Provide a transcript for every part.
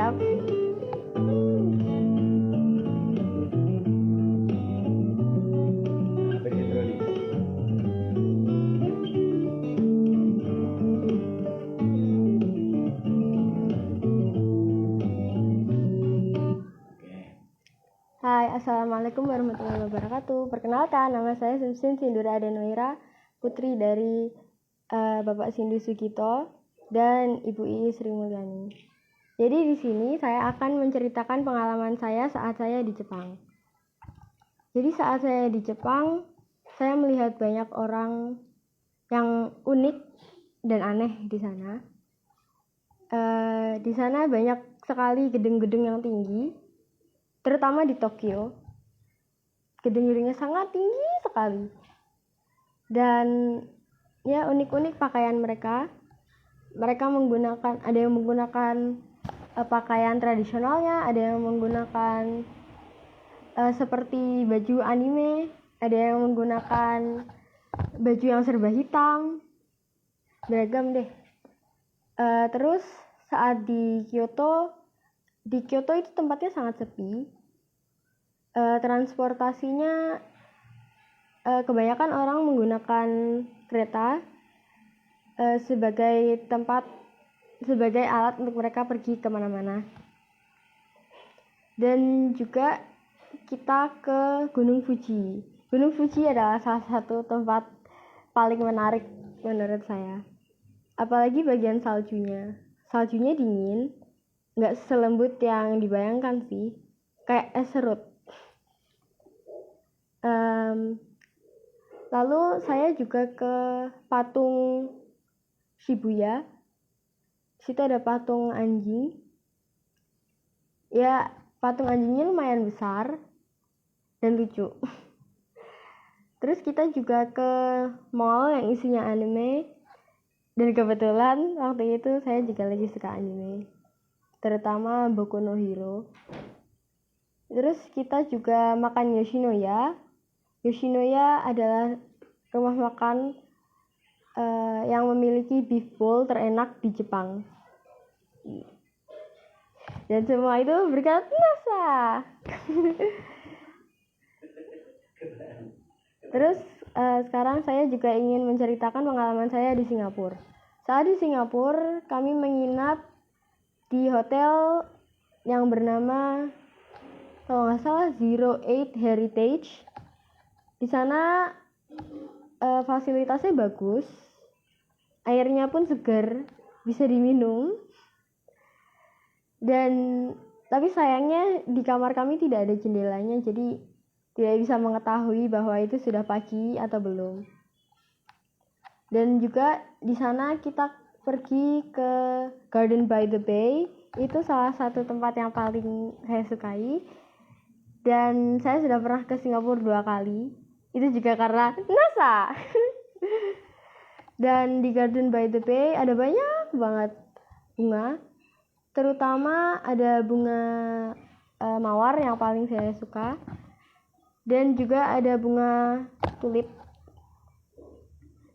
Siap. Hai, Assalamualaikum warahmatullahi wabarakatuh. Perkenalkan, nama saya Susin Sindura Adenoira, putri dari Bapak Sindu Sugito dan Ibu Iis Sri Mulyani. Jadi di sini saya akan menceritakan pengalaman saya saat saya di Jepang. Jadi saat saya di Jepang, saya melihat banyak orang yang unik dan aneh di sana. Di sana banyak sekali gedung-gedung yang tinggi. Terutama di Tokyo, gedung-gedungnya sangat tinggi sekali. Dan ya unik-unik pakaian mereka. Mereka ada yang menggunakan pakaian tradisionalnya, ada yang menggunakan seperti baju anime, ada yang menggunakan baju yang serba hitam, beragam deh. Terus saat di Kyoto itu tempatnya sangat sepi. Transportasinya kebanyakan orang menggunakan kereta sebagai alat untuk mereka pergi kemana-mana. Dan juga kita ke Gunung Fuji. Gunung Fuji adalah salah satu tempat paling menarik menurut saya. Apalagi bagian saljunya. Saljunya dingin, nggak selembut yang dibayangkan sih, kayak es serut. Lalu saya juga ke patung Shibuya. Situ ada patung anjing. Ya, patung anjingnya lumayan besar dan lucu. Terus kita juga ke mall yang isinya anime. Dan kebetulan waktu itu saya juga lagi suka anime, terutama Boku no Hero. Terus kita juga makan Yoshinoya. Yoshinoya adalah rumah makan yang memiliki beef bowl terenak di Jepang. Dan semua itu berkat NASA. Terus sekarang saya juga ingin menceritakan pengalaman saya di Singapura. Saat di Singapura, kami menginap di hotel yang bernama, kalau nggak salah, 08 Heritage. Di sana fasilitasnya bagus, airnya pun segar, bisa diminum. Tapi sayangnya di kamar kami tidak ada jendelanya, jadi tidak bisa mengetahui bahwa itu sudah pagi atau belum. Dan juga di sana kita pergi ke Garden by the Bay. Itu salah satu tempat yang paling saya sukai. Dan saya sudah pernah ke Singapura 2 kali. Itu juga karena NASA. Dan di Garden by the Bay ada banyak banget bunga. Terutama ada bunga mawar yang paling saya suka. Dan juga ada bunga tulip.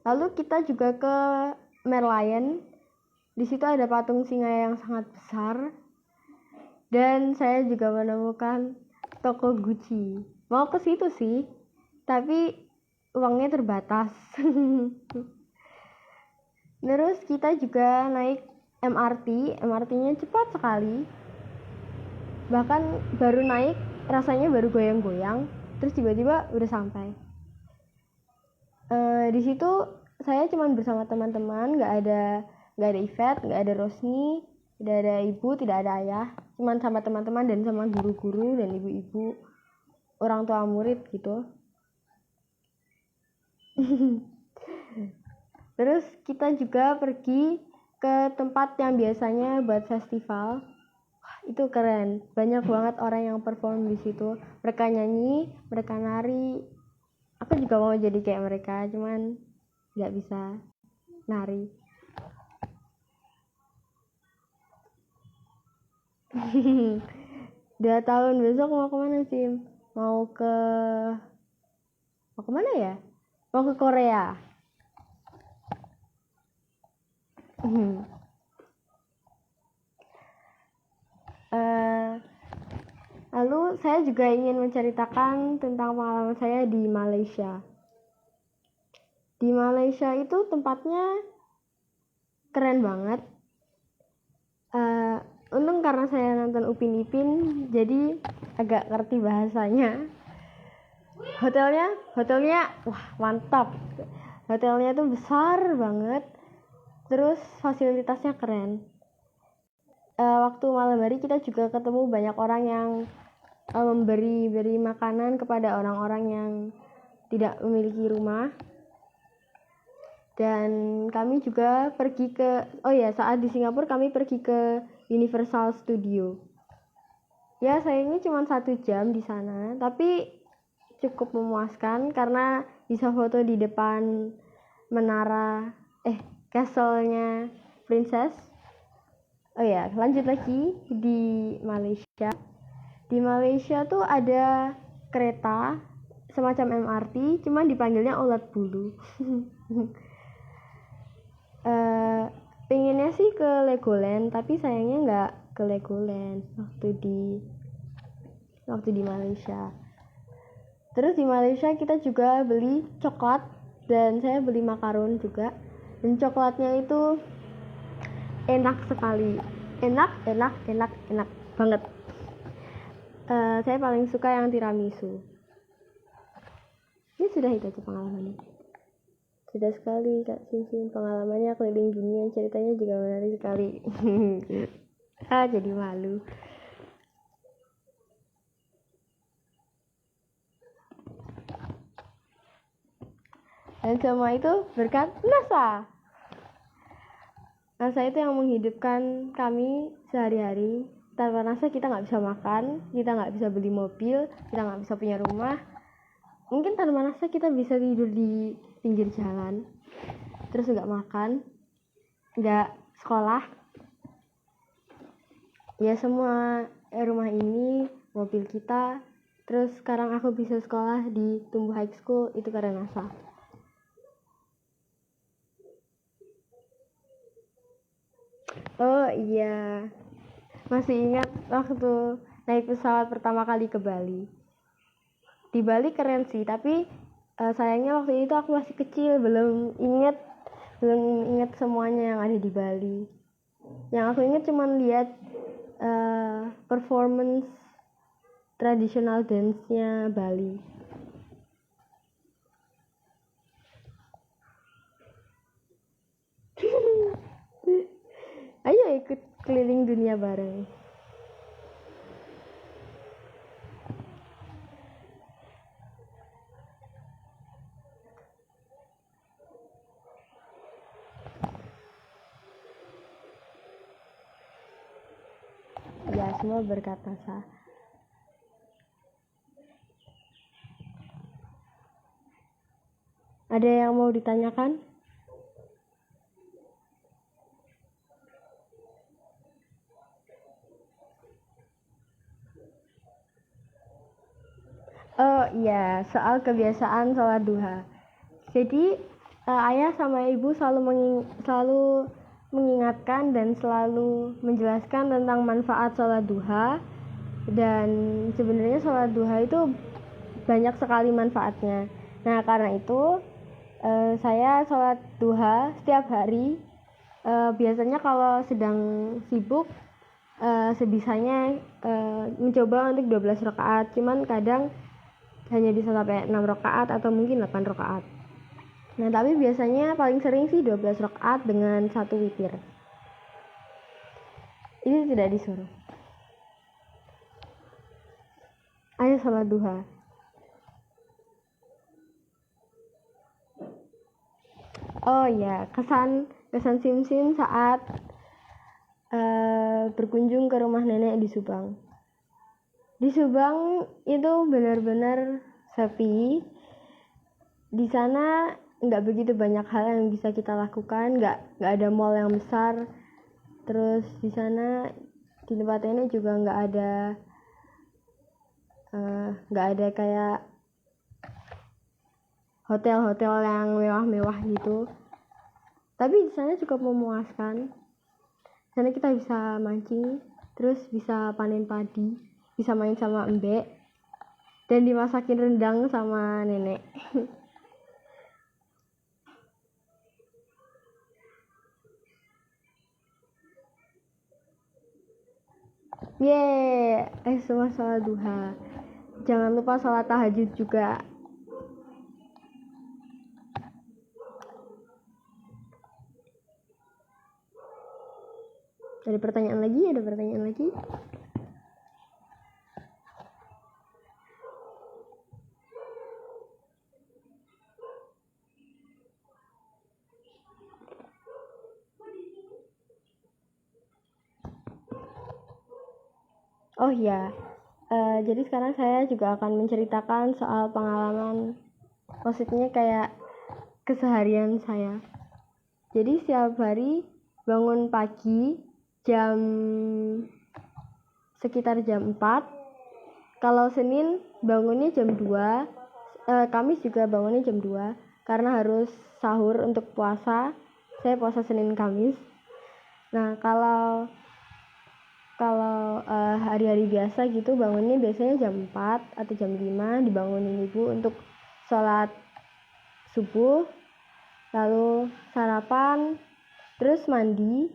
Lalu kita juga ke Merlion. Di situ ada patung singa yang sangat besar. Dan saya juga menemukan toko Gucci. Mau ke situ sih, tapi uangnya terbatas. Terus kita juga naik MRT. MRT-nya cepat sekali. Bahkan baru naik rasanya baru goyang-goyang, terus tiba-tiba udah sampai. Di situ saya cuma bersama teman-teman, nggak ada Yvette, nggak ada Rosni, tidak ada ibu, tidak ada ayah, cuma sama teman-teman dan sama guru-guru dan ibu-ibu, orang tua murid gitu. Terus kita juga pergi ke tempat yang biasanya buat festival. Wah, itu keren, banyak banget orang yang perform di situ. Mereka nyanyi, mereka nari. Aku juga mau jadi kayak mereka, cuman nggak bisa nari. Udah tahun besok mau kemana sih? Mau kemana ya? Mau ke Korea. saya juga ingin menceritakan tentang pengalaman saya di Malaysia. Di Malaysia itu tempatnya keren banget. Untung karena saya nonton Upin Ipin, jadi agak ngerti bahasanya. Hotelnya, wah mantap. Hotelnya tuh besar banget, terus fasilitasnya keren. Waktu malam hari kita juga ketemu banyak orang yang memberi makanan kepada orang-orang yang tidak memiliki rumah. Dan kami juga pergi ke saat di Singapura kami pergi ke Universal Studio. Ya sayangnya cuma 1 jam di sana, tapi cukup memuaskan karena bisa foto di depan menara castle-nya Princess. Lanjut lagi di Malaysia. Di Malaysia tuh ada kereta semacam MRT, cuman dipanggilnya ulat bulu. Pengennya sih ke Legoland, tapi sayangnya nggak ke Legoland waktu di Malaysia. Terus di Malaysia kita juga beli coklat dan saya beli makaron juga. Dan coklatnya itu enak sekali, enak banget. Saya paling suka yang tiramisu. Ini sudah itu aja pengalamannya. Sudah sekali Kak Cincin pengalamannya keliling dunia, ceritanya juga menarik sekali. Jadi malu. Dan semua itu berkat NASA. NASA itu yang menghidupkan kami sehari-hari. Tanpa NASA kita nggak bisa makan, kita nggak bisa beli mobil, kita nggak bisa punya rumah. Mungkin tanpa NASA kita bisa tidur di pinggir jalan, terus nggak makan, nggak sekolah. Ya semua rumah ini, mobil kita. Terus sekarang aku bisa sekolah di Tumbuh High School, itu karena NASA. Oh iya, masih ingat waktu naik pesawat pertama kali ke Bali. Di Bali keren sih, tapi sayangnya waktu itu aku masih kecil, belum inget semuanya yang ada di Bali. Yang aku inget cuma lihat performance tradisional dance-nya Bali. Ayo ikut keliling dunia bareng. Ya, semua berkat NASA. Ada yang mau ditanyakan? Oh iya, soal kebiasaan sholat duha. Jadi ayah sama ibu selalu mengingatkan dan selalu menjelaskan tentang manfaat sholat duha. Dan sebenarnya sholat duha itu banyak sekali manfaatnya. Nah karena itu saya sholat duha setiap hari. Biasanya kalau sedang sibuk sebisanya mencoba untuk 12 rakaat. Cuman kadang hanya bisa sampai 6 rakaat atau mungkin 8 rakaat. Nah tapi biasanya paling sering sih 12 rakaat dengan 1 witir. Ini tidak disuruh. Ayo sholat duha. Oh ya, kesan Simsim saat berkunjung ke rumah nenek di Subang. Di Subang itu benar-benar sepi. Di sana nggak begitu banyak hal yang bisa kita lakukan, nggak ada mall yang besar. Terus di sana di tempat ini juga nggak ada kayak hotel-hotel yang mewah-mewah gitu. Tapi di sana cukup memuaskan. Di sana kita bisa mancing, terus bisa panen padi, bisa main sama embek, dan dimasakin rendang sama nenek. Semua sholat duha. Jangan lupa sholat tahajud juga. Ada pertanyaan lagi? Oh ya, jadi sekarang saya juga akan menceritakan soal pengalaman, maksudnya kayak keseharian saya. Jadi setiap hari bangun pagi sekitar jam 4. Kalau Senin bangunnya jam 2, Kamis juga bangunnya jam 2 karena harus sahur untuk puasa. Saya puasa Senin Kamis. Nah, kalau hari-hari biasa gitu bangunnya biasanya jam 4 atau jam 5, dibangunin ibu untuk sholat subuh, lalu sarapan, terus mandi,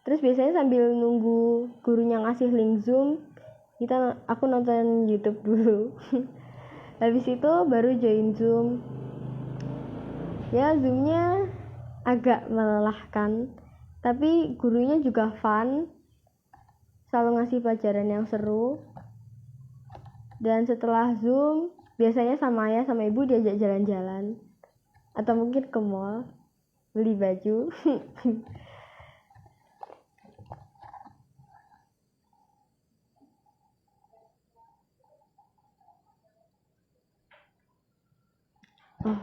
terus biasanya sambil nunggu gurunya ngasih link Zoom aku nonton YouTube dulu. Habis itu baru join Zoom. Ya, Zoomnya agak melelahkan, tapi gurunya juga fun, selalu ngasih pelajaran yang seru. Dan setelah Zoom biasanya sama ayah sama ibu diajak jalan-jalan atau mungkin ke mall beli baju.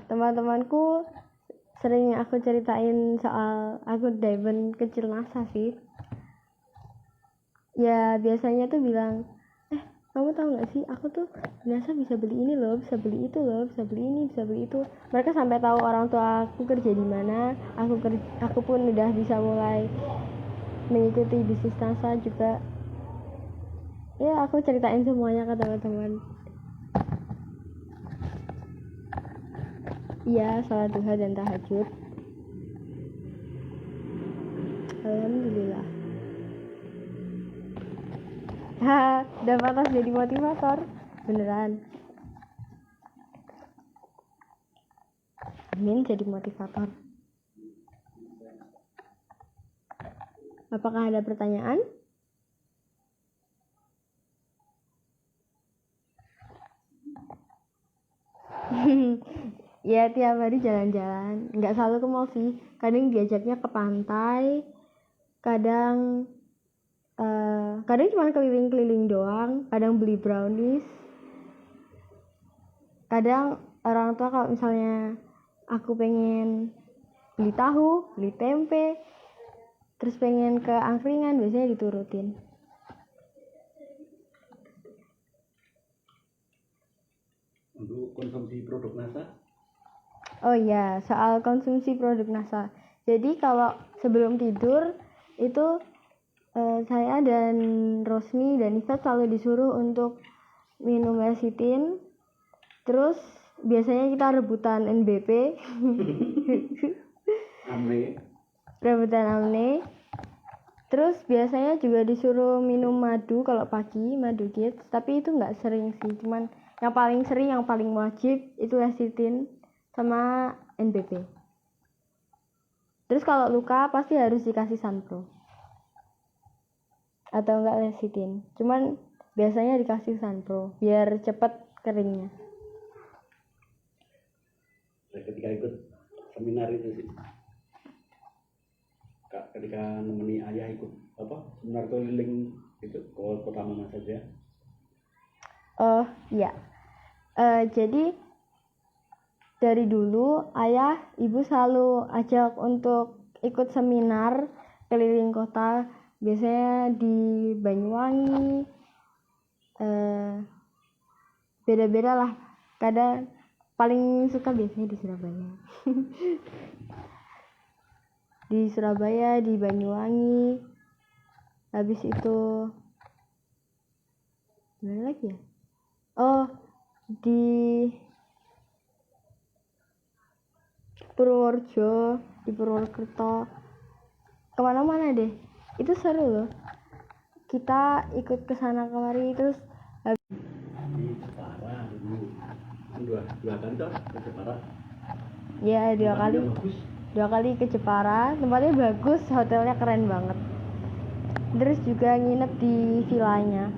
Teman-temanku sering aku ceritain soal aku diamond kecil NASA sih. Ya biasanya tuh bilang, kamu tahu nggak sih, aku tuh biasa bisa beli ini loh, bisa beli itu loh, bisa beli ini, bisa beli itu. Mereka sampai tahu orang tua aku kerja di mana. Aku pun udah bisa mulai mengikuti bisnis NASA juga. Ya, aku ceritain semuanya ke teman-teman. Iya, sholat duha dan tahajud. Alhamdulillah. Udah pantas jadi motivator. Beneran. Amin, jadi motivator. Apakah ada pertanyaan? Ya, tiap hari jalan-jalan. Nggak selalu ke mall sih. Kadang diajaknya ke pantai. Kadang cuma keliling-keliling doang. Kadang beli brownies. Kadang orang tua kalau misalnya aku pengen beli tahu, beli tempe, terus pengen ke angkringan, biasanya diturutin. Untuk konsumsi produk NASA? Oh iya, soal konsumsi produk NASA. Jadi kalau sebelum tidur itu saya dan Rosmi dan Iva selalu disuruh untuk minum lecithin. Terus biasanya kita rebutan NBP. Rebutan amne. Terus biasanya juga disuruh minum madu kalau pagi, madu kids. Tapi itu nggak sering sih, cuman yang paling sering, yang paling wajib itu lecithin sama NBP. Terus kalau luka pasti harus dikasih sunpro atau enggak lecithin. Cuman biasanya dikasih sunpro biar cepet keringnya. Ketika ikut seminar itu sih, ketika nemeni ayah ikut seminar keliling itu ke kota mana saja? Oh iya, jadi dari dulu ayah ibu selalu ajak untuk ikut seminar keliling kota, biasanya di Banyuwangi, beda-beda lah. Kadang paling suka biasanya di Surabaya. Di Surabaya, di Banyuwangi. Habis itu Mana lagi ya? Oh, di Purworejo, di Purwokerto, kemana-mana deh. Itu seru loh. Kita ikut ke sana kemari terus Di Jepara dulu kan dua kali toh ke Jepara. ya Tempatnya bagus. 2 kali ke Jepara. Tempatnya bagus, hotelnya keren banget. Terus juga nginep di villanya.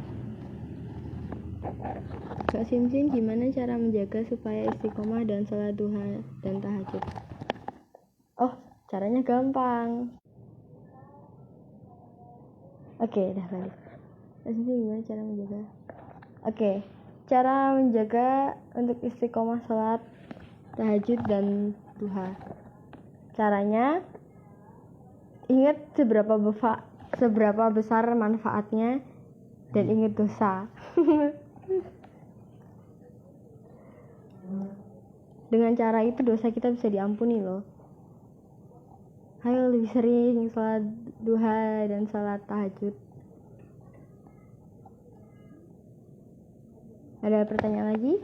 Kak Simsin, gimana cara menjaga supaya istiqomah dan sholat duha dan tahajud? Oh, caranya gampang. Oke, udah balik. Kak Simsin, gimana cara menjaga? Oke, cara menjaga untuk istiqomah sholat tahajud dan duha. Caranya, ingat seberapa besar manfaatnya dan ingat dosa. Dengan cara itu dosa kita bisa diampuni loh. Ayo lebih sering sholat duha dan sholat tahajud. Ada pertanyaan lagi?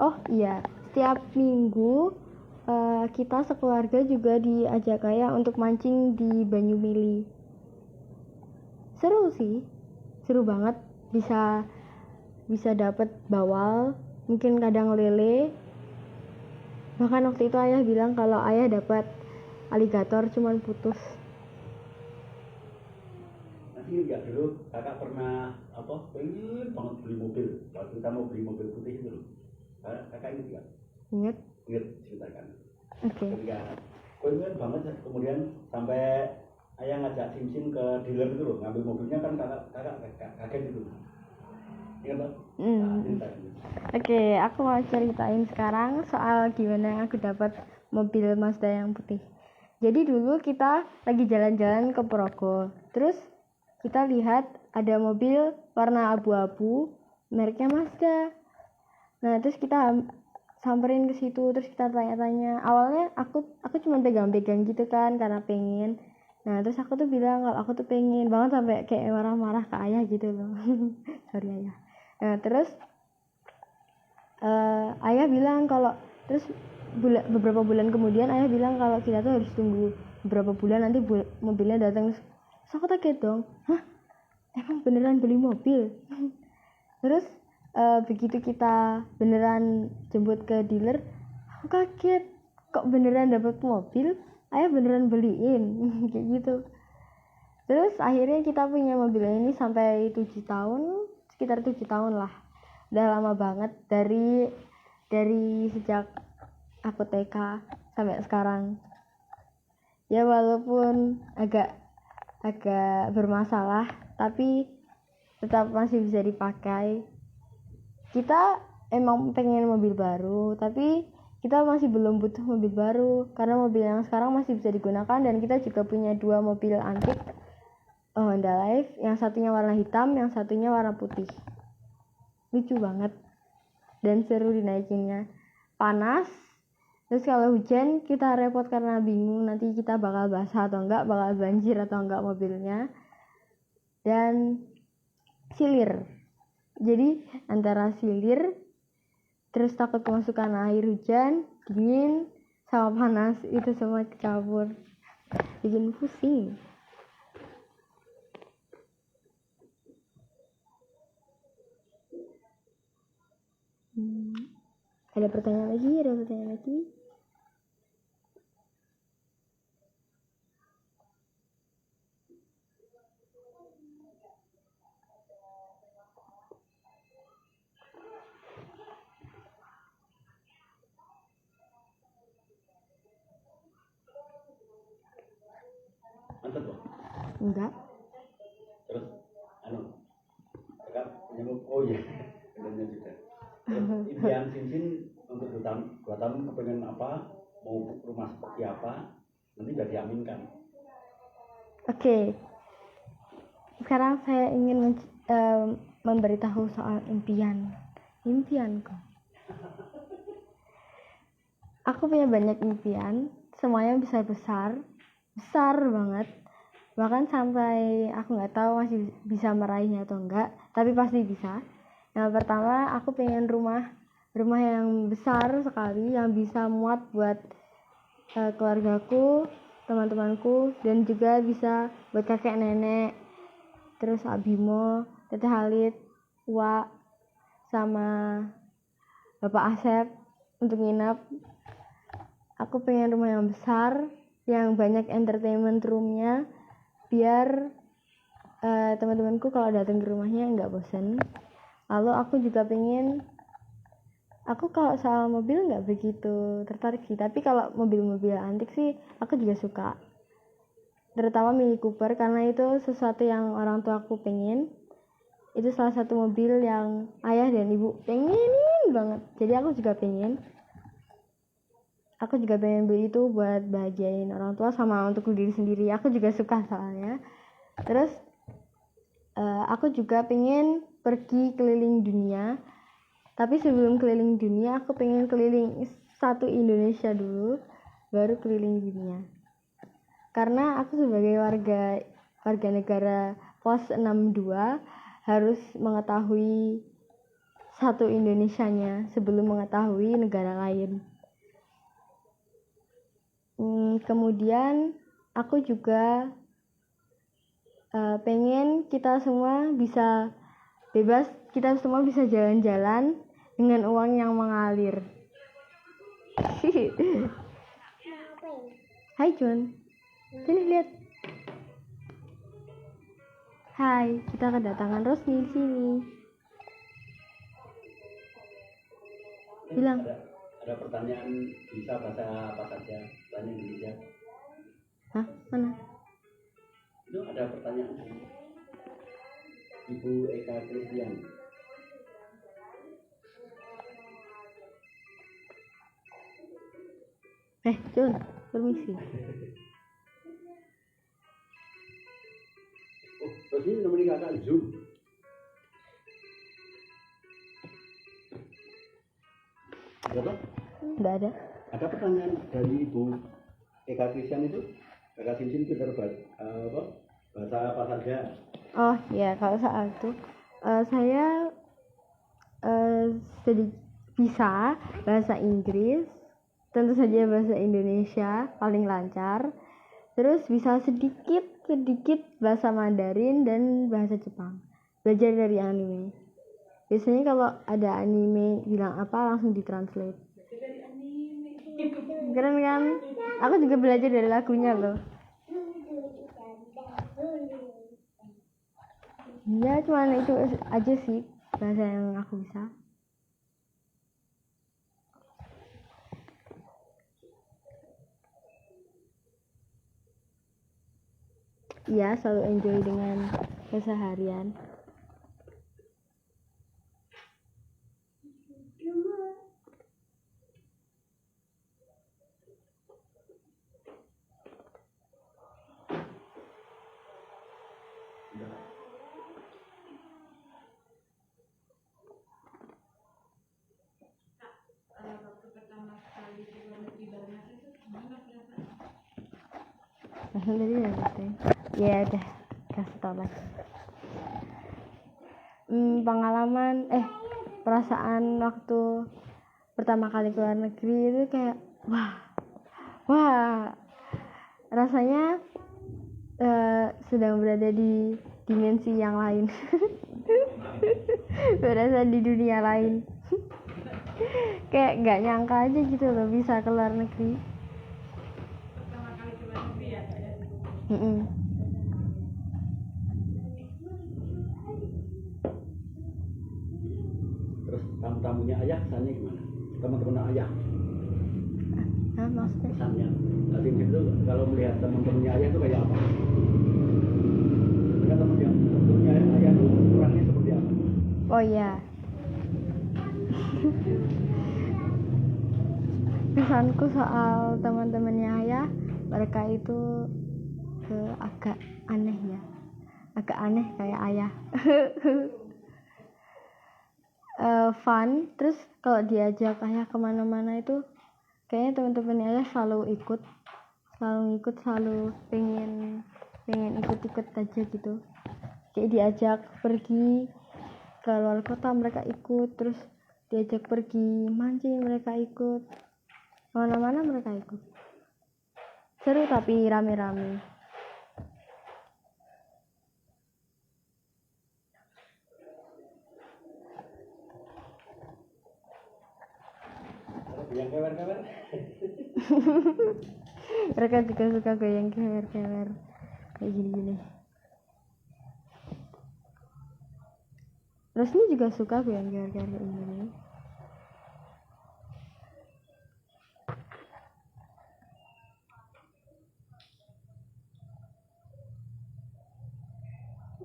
Oh iya, setiap minggu kita sekeluarga juga diajak ayah untuk mancing di Banyumili. Seru sih, seru banget. Bisa dapet bawal, mungkin kadang lele. Bahkan waktu itu ayah bilang kalau ayah dapat aligator cuman putus. Nanti enggak dulu kakak pernah pengen banget beli mobil. Waktu kita mau beli mobil putih itu loh. Kakak ingat nggak? Ingat? Ingat ceritakan. Oke. Ketika pengen banget kemudian sampai ayah ngajak Simsin ke dealer itu loh, ngambil mobilnya kan kakak kaget itu. Ingat Pak? Nah, ceritain. Oke, aku mau ceritain sekarang soal gimana aku dapat mobil Mazda yang putih. Jadi dulu kita lagi jalan-jalan ke Progo. Terus kita lihat ada mobil warna abu-abu, mereknya Mazda. Nah, terus kita samperin ke situ, terus kita tanya-tanya. Awalnya aku cuma pegang-pegang gitu kan karena pengen. Nah, terus aku tuh bilang kalau aku tuh pengen banget sampai kayak marah-marah ke ayah gitu loh. Sorry ayah. Nah, terus ayah bilang kalau terus beberapa bulan kemudian ayah bilang kalau kita tuh harus tunggu beberapa bulan nanti mobilnya datang. Terus aku kaget dong, hah, emang beneran beli mobil? Terus begitu kita beneran jemput ke dealer, aku kaget, kok beneran dapat mobil, ayah beneran beliin. Kayak gitu. Terus akhirnya kita punya mobil ini sampai 7 tahun, sekitar 7 tahun lah. Udah lama banget dari sejak aku TK sampai sekarang. Ya walaupun agak bermasalah, tapi tetap masih bisa dipakai. Kita emang pengen mobil baru, tapi kita masih belum butuh mobil baru karena mobil yang sekarang masih bisa digunakan, dan kita juga punya 2 mobil antik Honda Live, yang satunya warna hitam, yang satunya warna putih. Lucu banget dan seru dinaikinnya. Panas, terus kalau hujan kita repot karena bingung nanti kita bakal basah atau enggak, bakal banjir atau enggak mobilnya. Dan silir, jadi antara silir terus takut kemasukan air hujan, dingin sama panas, itu semua kecampur, bikin pusing. Ada pertanyaan lagi? Mantap Pak. Enggak. Terus kakak punya oh iya benernya juga. Terus impian Simsin untuk 2 tahun kepengen apa, mau rumah seperti apa, nanti udah diaminkan. Oke. Sekarang saya ingin memberitahu soal impianku. Aku punya banyak impian, semuanya besar banget. Bahkan sampai aku nggak tahu masih bisa meraihnya atau enggak, tapi pasti bisa. Yang pertama, aku pengen rumah yang besar sekali, yang bisa muat buat keluargaku, teman-temanku, dan juga bisa buat kakek nenek, terus Abimo, Teteh Halid, Wak, sama Bapak Asep untuk nginep. Aku pengen rumah yang besar, yang banyak entertainment roomnya, biar teman-temanku kalau datang ke rumahnya nggak bosan. Lalu aku juga pengen, aku kalau soal mobil nggak begitu tertarik sih, tapi kalau mobil-mobil antik sih aku juga suka, terutama Mini Cooper, karena itu sesuatu yang orang tua aku pengen. Itu salah satu mobil yang ayah dan ibu pengenin banget, jadi aku juga pengen beli itu buat bahagiain orang tua sama untuk diri sendiri. Aku juga suka soalnya. Terus aku juga pengen pergi keliling dunia, tapi sebelum keliling dunia aku pengen keliling satu Indonesia dulu, baru keliling dunia. Karena aku sebagai warga negara pos 62 harus mengetahui satu Indonesianya sebelum mengetahui negara lain. Kemudian aku juga pengen kita semua bisa bebas, kita semua bisa jalan-jalan dengan uang yang mengalir. Hai Jun, sini lihat. Hai, kita kedatangan Rosni di sini. Bilang. Ada pertanyaan bisa bahasa apa saja, bahasa Indonesia. Hah? Mana? Itu ada pertanyaan Ibu Eka Kristian. Jun, permisi. Oh, terus ini nemenin kakak Zoom. Ada? Nggak ada. Ada pertanyaan dari Ibu Eka Kristian itu, kakak Sinsin pintar bahasa apa saja? Oh ya, kalau soal itu saya bisa bahasa Inggris, tentu saja bahasa Indonesia paling lancar, terus bisa sedikit bahasa Mandarin dan bahasa Jepang, belajar dari anime. Biasanya kalau ada anime bilang apa langsung ditranslate. Keren kan? Aku juga belajar dari lagunya loh. Ya cuman itu aja sih bahasa yang aku bisa. Iya, selalu enjoy dengan keseharian. Tadi udah selesai. Ya udah, kasih tau lagi. Pengalaman perasaan waktu pertama kali keluar negeri itu kayak wah rasanya sedang berada di dimensi yang lain. Berasa di dunia lain. Kayak nggak nyangka aja gitu loh bisa keluar negeri. Pertama kali keluar negeri ya kayak Terus tamu-tamunya ayah kesannya gimana? Teman-teman ayah? Maksudnya? Kesannya Sinsin itu kalau melihat teman-temannya ayah itu kayak apa? Kan teman-temannya ayah itu orangnya seperti apa? Oh iya. Kesanku soal teman-temannya ayah, mereka itu agak aneh ya, agak aneh kayak ayah. Fun, terus kalau diajak ayah kemana-mana itu kayaknya teman-temannya Ayah selalu ikut, selalu pengen ikut-ikut aja gitu. Kayak diajak pergi ke luar kota mereka ikut, terus diajak pergi mancing mereka ikut, mana-mana mereka ikut. Seru tapi rame-rame. Yang kewer-kewer. Mereka juga suka goyang kewer-kewer kayak gini-gini. Resmi juga suka goyang kewer-kewer kayak gini.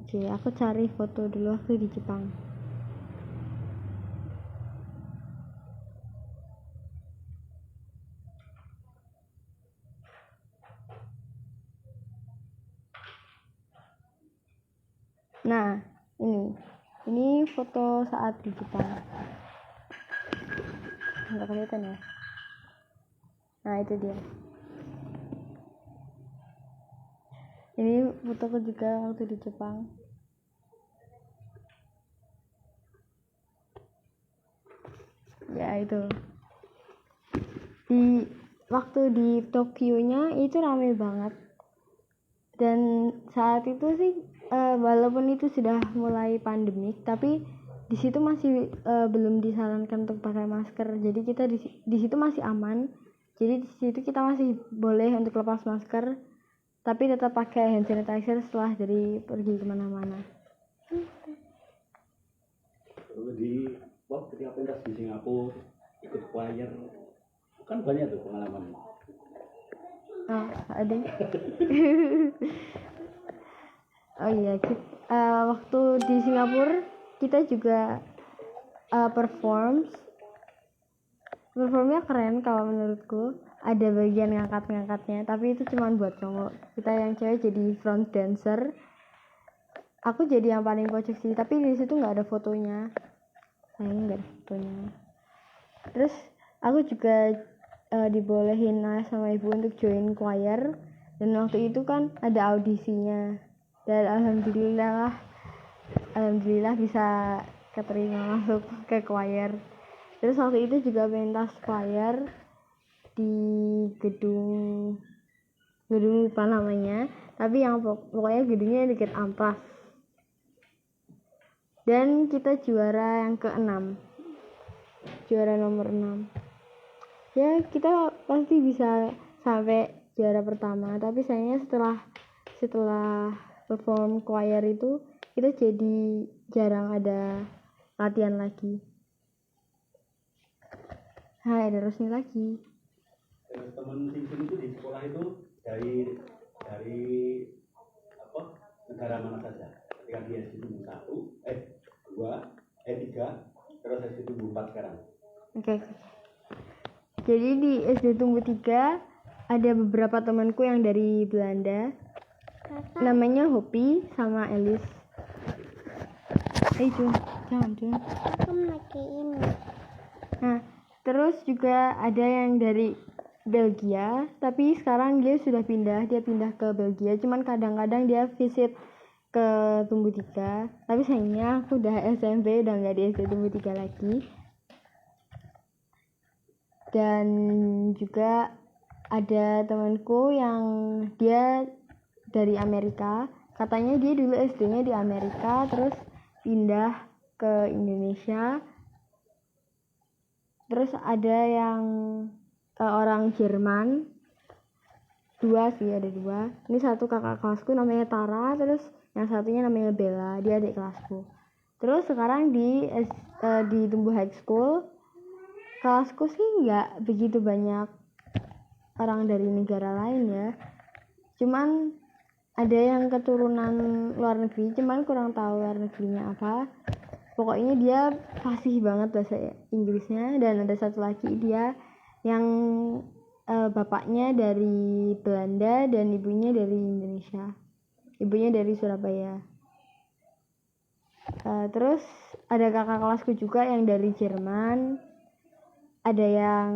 Oke, aku cari foto dulu waktu di Jepang. Nah, ini foto saat di Jepang. Nggak kelihatan ya? Nah, itu dia. Ini fotoku juga waktu di Jepang. Ya, itu. Waktu di Tokyo-nya itu ramai banget. Dan saat itu sih walaupun itu sudah mulai pandemik, tapi di situ masih belum disarankan untuk pakai masker. Jadi kita di situ masih aman. Jadi di situ kita masih boleh untuk lepas masker, tapi tetap pakai hand sanitizer setelah dari pergi kemana-mana. Di ketika pentas di Singapura ikut choir kan banyak tuh pengalaman. Ada. Oh iya, waktu di Singapura kita juga performnya keren kalau menurutku. Ada bagian ngangkat-ngangkatnya, tapi itu cuma buat cowok. Kita yang cewek jadi front dancer. Aku jadi yang paling pojok sih, tapi di situ nggak ada fotonya. Sayangnya nggak ada fotonya. Terus aku juga dibolehin sama ibu untuk join choir, dan waktu itu kan ada audisinya, dan alhamdulillah bisa keterima masuk ke choir. Terus waktu itu juga pentas choir di gedung lupa namanya, tapi yang pokoknya gedungnya deket Amplas, dan kita juara yang ke-6, juara nomor 6. Ya, kita pasti bisa sampai juara pertama, tapi sayangnya setelah perform choir itu kita jadi jarang ada latihan lagi. Ada resmi lagi. Terus teman Vincent itu di sekolah itu dari apa negara mana saja? Ketika dia SD tumbuh 2, 3, terus SD tumbuh 4 sekarang. Oke. Jadi di SD tumbuh 3 ada beberapa temanku yang dari Belanda. Namanya Hopi sama Elis. Jangan Jun. Aku lagi ini. Nah, terus juga ada yang dari Belgia, tapi sekarang dia pindah ke Belgia. Cuman kadang-kadang dia visit ke Tumbuh 3, tapi sayangnya aku udah SMP, udah nggak di SD Tumbuh 3 lagi. Dan juga ada temanku yang dia dari Amerika. Katanya dia dulu SD-nya di Amerika, terus pindah ke Indonesia. Terus ada yang orang Jerman, ada dua. Ini satu kakak kelasku namanya Tara, terus yang satunya namanya Bella, dia adik kelasku. Terus sekarang di Tumbuh High School, kelasku sih nggak begitu banyak orang dari negara lain ya. Cuman ada yang keturunan luar negeri, cuman kurang tahu luar negerinya apa. Pokoknya dia fasih banget bahasa Inggrisnya. Dan ada satu lagi dia yang bapaknya dari Belanda dan ibunya dari Indonesia. Ibunya dari Surabaya. Terus ada kakak kelasku juga yang dari Jerman. Ada yang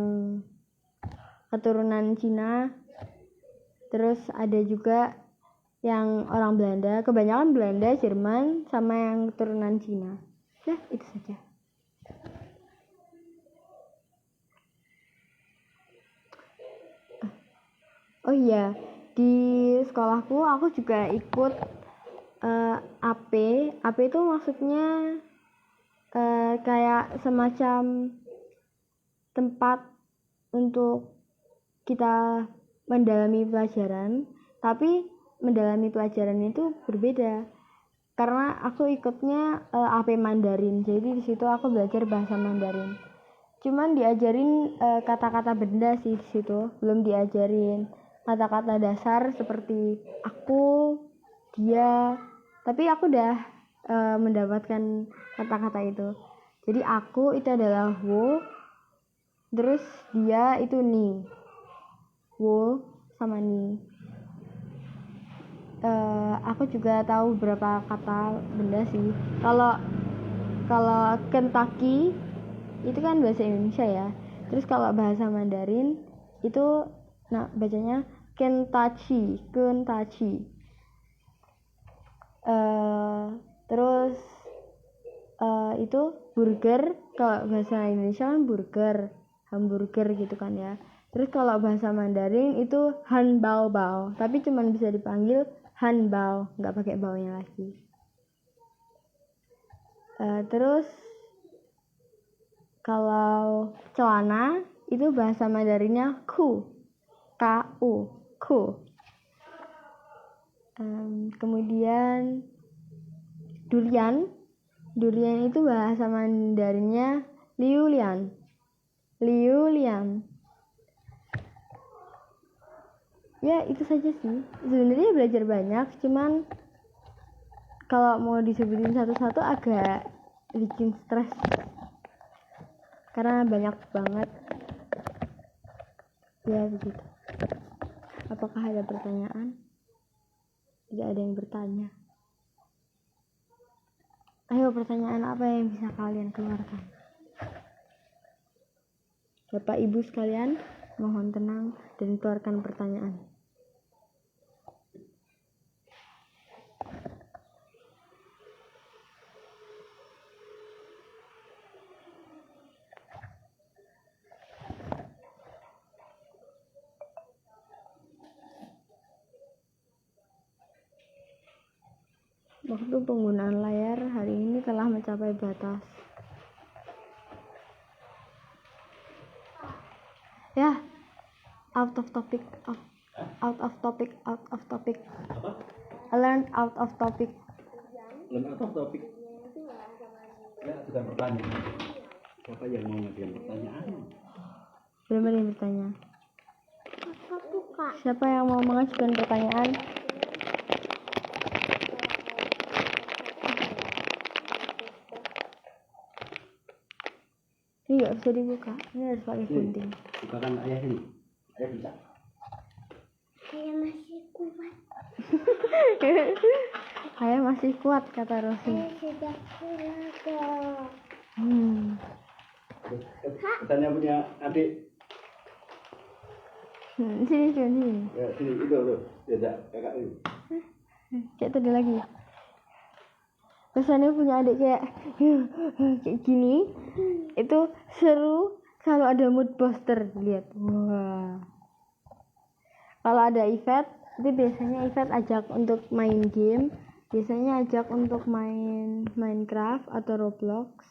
keturunan Cina. Terus ada juga yang orang Belanda, kebanyakan Belanda, Jerman, sama yang keturunan Cina. Ya, itu saja. Oh iya, di sekolahku aku juga ikut AP. AP itu maksudnya kayak semacam tempat untuk kita mendalami pelajaran, tapi mendalami pelajaran itu berbeda. Karena aku ikutnya AP Mandarin, jadi di situ aku belajar bahasa Mandarin. Cuman diajarin kata-kata benda sih di situ, belum diajarin kata-kata dasar seperti aku, dia. Tapi aku udah mendapatkan kata-kata itu. Jadi aku itu adalah wo, terus dia itu ni. Wo sama ni. Aku juga tahu beberapa kata benda sih. Kalau Kentucky itu kan bahasa Indonesia ya. Terus kalau bahasa Mandarin itu bacanya Kentucky. Terus itu burger, kalau bahasa Indonesia kan burger, hamburger gitu kan ya. Terus kalau bahasa Mandarin itu han bao bao, tapi cuman bisa dipanggil han bao, nggak pakai bao-nya lagi. Terus kalau celana itu bahasa Mandarinnya ku, ku. Kemudian durian itu bahasa Mandarinnya liulian. Ya itu saja sih, sebenarnya belajar banyak, cuman kalau mau disebutin satu-satu agak bikin stres karena banyak banget. Ya begitu. Apakah ada pertanyaan? Tidak ada yang bertanya. Ayo, pertanyaan apa yang bisa kalian keluarkan? Bapak Ibu sekalian, mohon tenang dan keluarkan pertanyaan. Waktu penggunaan layar hari ini telah mencapai batas. Ya, out of topic. Apa? Learn out of topic. Learn out of topic. Ya, bukan pertanyaan. Siapa yang mau ngajuin pertanyaan? Belum ada yang bertanya. Siapa yang mau mengajukan pertanyaan? Ini nggak bisa dibuka. Ini harus pakai gunting. Bukakan ayah ini. Ayah bisa. Saya masih kuat. Ayah masih kuat, kata Rosi. Saya sudah pulang. Katanya punya adik. Sini. Ya, sini itu loh. Beda kakak ini. Kayak tadi lagi. Kesannya punya adik kayak gini. Itu seru, selalu ada mood booster. Lihat. Wah. Kalau ada event, itu biasanya event ajak untuk main game. Biasanya ajak untuk main Minecraft atau Roblox.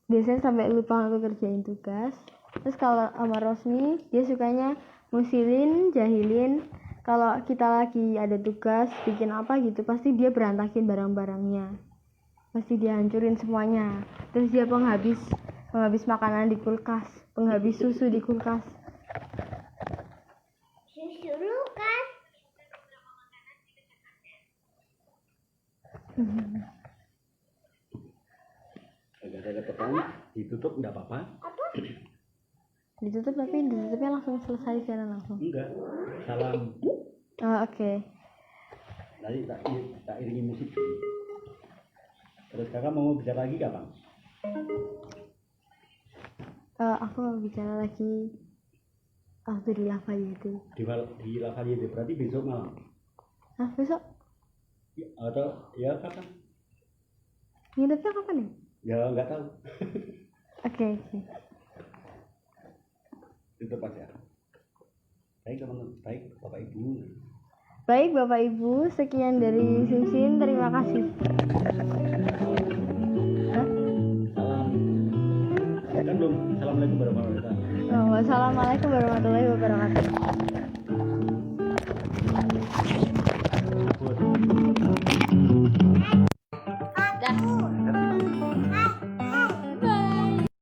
Biasanya sampai lupa untuk kerjain tugas. Terus kalau sama Rosmi, dia sukanya ngusilin, jahilin. Kalau kita lagi ada tugas bikin apa gitu, pasti dia berantakin barang-barangnya, pasti dia hancurin semuanya. Terus dia penghabis makanan di kulkas, penghabis susu di kulkas. Susu Lukas. Agak ada pertanyaan, ditutup nggak apa-apa? Ditutup, tapi ditutupnya langsung selesai secara langsung. Enggak. Salam. Oke. Tadi tak iringi musik. Terus kakak mau bicara lagi kapan? Aku mau bicara lagi waktu di Lafayette. Di Lafayette berarti besok malam. Nah besok Ya, atau ya kapan? nginepnya kapan ya? Ya nggak tahu. Oke. Itu pas ya. Baik teman, baik Bapak Ibu. Baik Bapak Ibu, sekian dari Simsin, terima kasih. Hah? Salam. Kan belum. Assalamualaikum warahmatullahi wabarakatuh. Wassalamualaikum warahmatullahi